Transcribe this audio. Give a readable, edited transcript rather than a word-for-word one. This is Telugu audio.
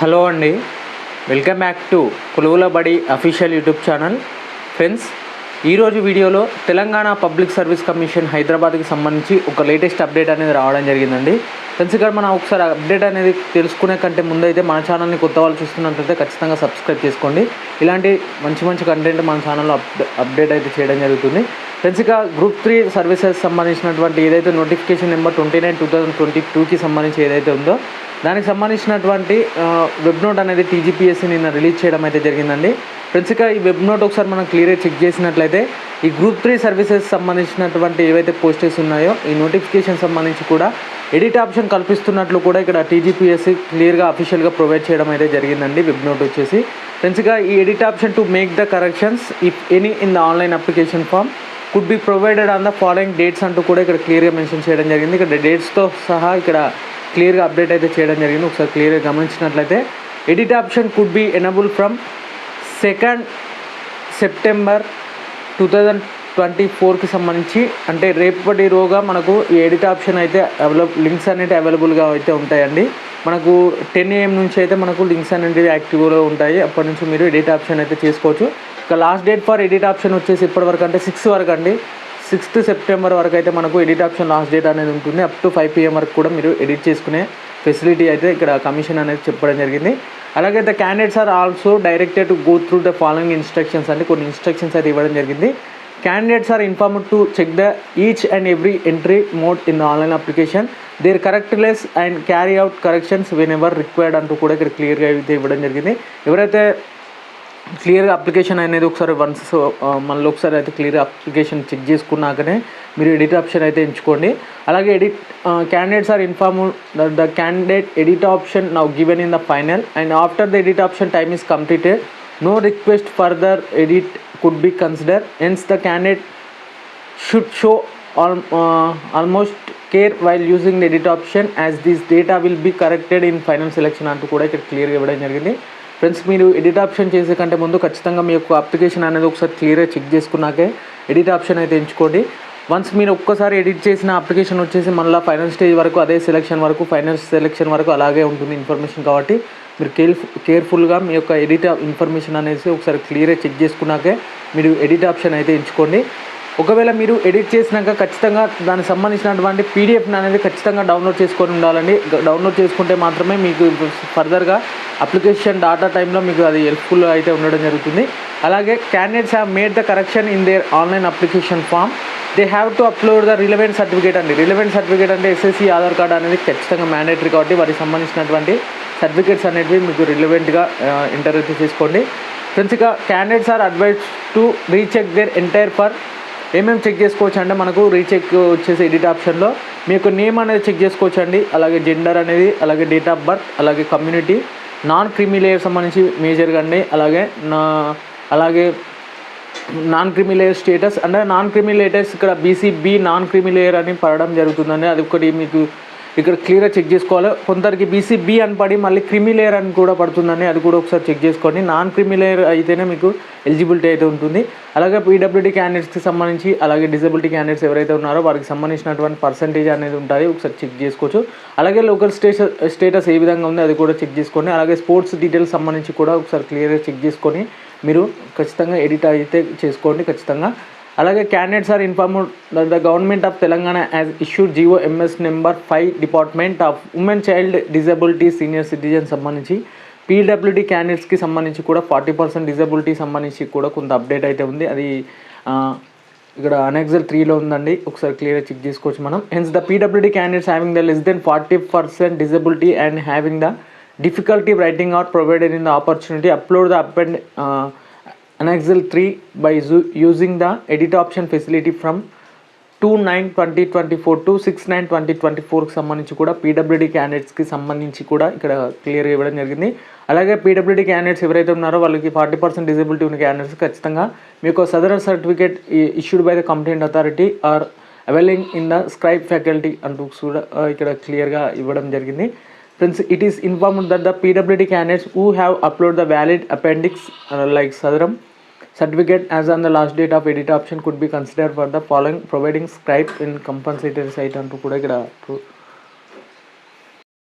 హలో అండి, వెల్కమ్ బ్యాక్ టు కొలువుల బడి అఫీషియల్ యూట్యూబ్ ఛానల్. ఫ్రెండ్స్, ఈరోజు వీడియోలో తెలంగాణ పబ్లిక్ సర్వీస్ కమిషన్ హైదరాబాద్కి సంబంధించి ఒక లేటెస్ట్ అప్డేట్ అనేది రావడం జరిగిందండి. ఫ్రెండ్స్, ఇక్కడ మనం ఒకసారి అప్డేట్ అనేది తెలుసుకునే కంటే ముందు అయితే మన ఛానల్ని కొత్త వాళ్ళు చూస్తున్నట్లయితే ఖచ్చితంగా సబ్స్క్రైబ్ చేసుకోండి. ఇలాంటి మంచి కంటెంట్ మన ఛానల్లో అప్డేట్ అయితే చేయడం జరుగుతుంది. ఫ్రెండ్స్, ఇక గ్రూప్ 3 సర్వీసెస్ సంబంధించినటువంటి ఏదైతే నోటిఫికేషన్ నెంబర్ 29/2022కి సంబంధించి ఏదైతే ఉందో దానికి సంబంధించినటువంటి వెబ్ నోట్ అనేది టీజీపీఎస్సీ నిన్న రిలీజ్ చేయడం అయితే జరిగిందండి. ఫ్రెండ్స్, ఇక ఈ వెబ్ నోట్ ఒకసారి మనం క్లియర్గా చెక్ చేసినట్లయితే ఈ గ్రూప్ 3 సర్వీసెస్ సంబంధించినటువంటి ఏవైతే పోస్టెస్ ఉన్నాయో ఈ నోటిఫికేషన్ సంబంధించి కూడా ఎడిట్ ఆప్షన్ కల్పిస్తున్నట్లు కూడా ఇక్కడ టీజీపీఎస్సీ క్లియర్గా అఫీషియల్గా ప్రొవైడ్ చేయడం అయితే జరిగిందండి. వెబ్ నోట్ వచ్చేసి ఫ్రెండ్స్, ఇక ఈ edit option to make the corrections if any in the online application form could be provided on the following dates అంటూ కూడా ఇక్కడ క్లియర్గా మెన్షన్ చేయడం జరిగింది. ఇక్కడ డేట్స్తో సహా ఇక్కడ క్లియర్గా అప్డేట్ అయితే చేయడం జరిగింది. ఒకసారి క్లియర్గా గమనించినట్లయితే edit option could be enabled from 2nd September 2024కి సంబంధించి, అంటే రేపటి రోజుగా మనకు ఈ ఎడిట్ ఆప్షన్ అయితే లింక్స్ అనేవి అవైలబుల్గా అయితే ఉంటాయండి. మనకు 10 AM నుంచి అయితే మనకు లింక్స్ అనేవి యాక్టివ్లో ఉంటాయి. అప్పటి నుంచి మీరు ఎడిట్ ఆప్షన్ అయితే చేసుకోవచ్చు. ఇక last date for edit option వచ్చేసి ఇప్పటి వరకు అంటే 6 వరకు అండి. 6th సెప్టెంబర్ వరకు అయితే మనకు ఎడిట్ ఆప్షన్ లాస్ట్ డేట్ అనేది ఉంటుంది. అప్ టు 5 PM వరకు కూడా మీరు ఎడిట్ చేసుకునే ఫెసిలిటీ అయితే ఇక్కడ కమిషన్ అనేది చెప్పడం జరిగింది. అలాగే the candidates are also directed to go through the following instructions అంటే కొన్ని ఇన్స్ట్రక్షన్స్ అయితే ఇవ్వడం జరిగింది. Candidates are informed to check the each and every entry made in the online application their correctness and carry out corrections whenever required అంటూ కూడా ఇక్కడ క్లియర్గా అయితే ఇవ్వడం జరిగింది. ఎవరైతే క్లియర్గా అప్లికేషన్ అనేది ఒకసారి మళ్ళీ ఒకసారి అయితే క్లియర్గా అప్లికేషన్ చెక్ చేసుకున్నాకనే మీరు ఎడిట్ ఆప్షన్ అయితే ఎంచుకోండి. అలాగే candidates are informed the candidate edit option now given in the final and after the edit option time is completed no request further edit could be consider hence the candidate should show almost care while using the edit option as this data will be corrected in final selection అంటూ కూడా ఇక్కడ క్లియర్గా ఇవ్వడం జరిగింది. ఫ్రెండ్స్, మీరు ఎడిట్ ఆప్షన్ చేసే కంటే ముందు ఖచ్చితంగా మీ యొక్క అప్లికేషన్ అనేది ఒకసారి క్లియర్గా చెక్ చేసుకున్నాకే ఎడిట్ ఆప్షన్ అయితే ఎంచుకోండి. వన్స్ మీరు ఒక్కసారి ఎడిట్ చేసిన అప్లికేషన్ వచ్చేసి మళ్ళీ ఫైనల్ స్టేజ్ వరకు అదే ఫైనల్ సెలెక్షన్ వరకు అలాగే ఉంటుంది ఇన్ఫర్మేషన్. కాబట్టి మీరు కేర్ఫుల్గా మీ యొక్క ఎడిట్ ఇన్ఫర్మేషన్ అనేసి ఒకసారి క్లియర్గా చెక్ చేసుకున్నాకే మీరు ఎడిట్ ఆప్షన్ అయితే ఎంచుకోండి. ఒకవేళ మీరు ఎడిట్ చేసినాక ఖచ్చితంగా దానికి సంబంధించినటువంటి పీడిఎఫ్ని అనేది ఖచ్చితంగా డౌన్లోడ్ చేసుకొని ఉండాలండి. డౌన్లోడ్ చేసుకుంటే మాత్రమే మీకు ఫర్దర్గా అప్లికేషన్ డాటా టైంలో మీకు అది హెల్ప్ఫుల్ అయితే ఉండడం జరుగుతుంది. అలాగే candidates have made the correction in their online application form they have to upload the relevant certificate అండి. రిలవెంట్ సర్టిఫికేట్ అంటే ఎస్ఎస్సి ఆధార్ కార్డ్ అనేది ఖచ్చితంగా మ్యాండేటరీ కాబట్టి వాటికి సంబంధించినటువంటి సర్టిఫికేట్స్ అనేవి మీకు రిలవెంట్గా ఎంటర్ అయితే చేసుకోండి. ఫ్రెండ్స్, ఇక candidates are advise to recheck their entire for ఏమేమి చెక్ చేసుకోవచ్చు అంటే మనకు రీచెక్ వచ్చేసి ఎడిట్ ఆప్షన్లో మీ యొక్క నేమ్ అనేది చెక్ చేసుకోవచ్చు అండి. అలాగే జెండర్ అనేది, అలాగే డేట్ ఆఫ్ బర్త్, అలాగే కమ్యూనిటీ, నాన్ క్రిమీ లేయర్ సంబంధించి మేజర్గా అండి. అలాగే నాన్ క్రిమీ లేయర్ స్టేటస్ అంటే నాన్ క్రిమీ లేటెస్ట్ ఇక్కడ బీసీబీ నాన్ క్రిమీ లేయర్ అని పడడం జరుగుతుందండి. అది ఒకటి మీకు ఇక్కడ క్లియర్గా చెక్ చేసుకోవాలి. కొందరికి బీసీబీ అని పడి మళ్ళీ క్రిమీ లేయర్ అని కూడా పడుతుందని అది కూడా ఒకసారి చెక్ చేసుకోండి. నాన్ క్రిమీ లేయర్ అయితేనే మీకు ఎలిజిబిలిటీ అయితే ఉంటుంది. అలాగే పీడబ్ల్యూడీ క్యాండిడేట్స్కి సంబంధించి, అలాగే డిజబిలిటీ క్యాండిడేట్స్ ఎవరైతే ఉన్నారో వారికి సంబంధించినటువంటి పర్సంటేజ్ అనేది ఉంటుంది, ఒకసారి చెక్ చేసుకోవచ్చు. అలాగే లోకల్ స్టేటస్ ఏ విధంగా ఉంది అది కూడా చెక్ చేసుకోండి. అలాగే స్పోర్ట్స్ డీటెయిల్స్ సంబంధించి కూడా ఒకసారి క్లియర్గా చెక్ చేసుకొని మీరు ఖచ్చితంగా ఎడిట్ అయితే చేసుకోండి ఖచ్చితంగా. అలాగే candidates are informed the government of Telangana as issued GO MS number 5 department of women child disability senior citizen సంబంధించి పీడబ్ల్యూడీ క్యాండిడేట్స్కి సంబంధించి కూడా 40% డిజబిలిటీ సంబంధించి కూడా కొంత అప్డేట్ అయితే ఉంది. అది ఇక్కడ అనెక్సల్ 3లో ఉందండి, ఒకసారి క్లియర్గా చెక్ చేసుకోవచ్చు మనం. Hence the PWD candidates having the less than 40% disability and having the difficulty writing out provided in the opportunity upload the Annexal 3 by using the edit option facility from 2/9/2024 to 6/9/2024కి సంబంధించి కూడా పీడబ్ల్యూడీ క్యాండిడేట్స్కి సంబంధించి కూడా ఇక్కడ క్లియర్గా ఇవ్వడం జరిగింది. అలాగే పీడబ్ల్యూడీ క్యాండిడేట్స్ ఎవరైతే ఉన్నారో వాళ్ళకి 40% డిజబిలిటీ ఉన్న క్యాండిడేట్స్ ఖచ్చితంగా మీకు Sadarem certificate issued by the complaint authority or availing in the scribe faculty అంటూ కూడా ఇక్కడ క్లియర్గా ఇవ్వడం జరిగింది. Friends, it is informed that the PWD candidates who have uploaded the valid appendix like Sadaram certificate as on the last date of edit option could be considered for the following providing scribe in compensatory site అంటూ కూడా ఇక్కడ